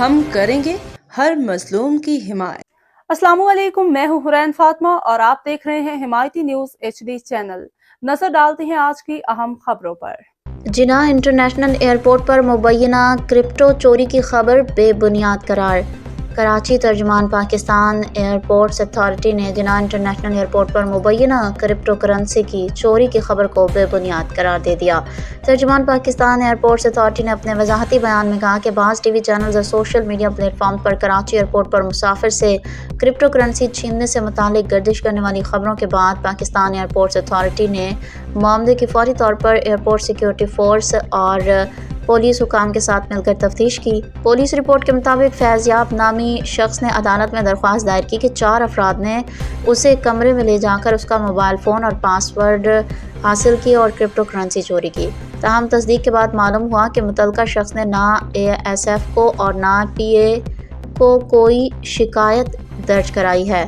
ہم کریں گے ہر مظلوم کی حمایت۔ السلام علیکم، میں ہوں حرین فاطمہ اور آپ دیکھ رہے ہیں حمایتی نیوز HD چینل۔ نظر ڈالتے ہیں آج کی اہم خبروں پر۔ جناح انٹرنیشنل ایئرپورٹ پر مبینہ کرپٹو چوری کی خبر بے بنیاد قرار۔ کراچی۔ ترجمان پاکستان ایئرپورٹس اتھارٹی نے جناح انٹرنیشنل ایئرپورٹ پر مبینہ کرپٹو کرنسی کی چوری کی خبر کو بے بنیاد قرار دے دیا۔ ترجمان پاکستان ایئرپورٹس اتھارٹی نے اپنے وضاحتی بیان میں کہا کہ بعض ٹی وی چینلز اور سوشل میڈیا پلیٹ فارم پر کراچی ایئرپورٹ پر مسافر سے کرپٹو کرنسی چھیننے سے متعلق گردش کرنے والی خبروں کے بعد پاکستان ایئرپورٹس اتھارٹی نے معاملے کی فوری طور پر ایئرپورٹ سیکیورٹی فورس اور پولیس حکام کے ساتھ مل کر تفتیش کی۔ پولیس رپورٹ کے مطابق فیض یاب نامی شخص نے عدالت میں درخواست دائر کی کہ 4 افراد نے اسے کمرے میں لے جا کر اس کا موبائل فون اور پاس ورڈ حاصل کیے اور کرپٹو کرنسی چوری کی۔ تاہم تصدیق کے بعد معلوم ہوا کہ متعلقہ شخص نے نہ ASF کو اور نہ PA کو کوئی شکایت درج کرائی ہے۔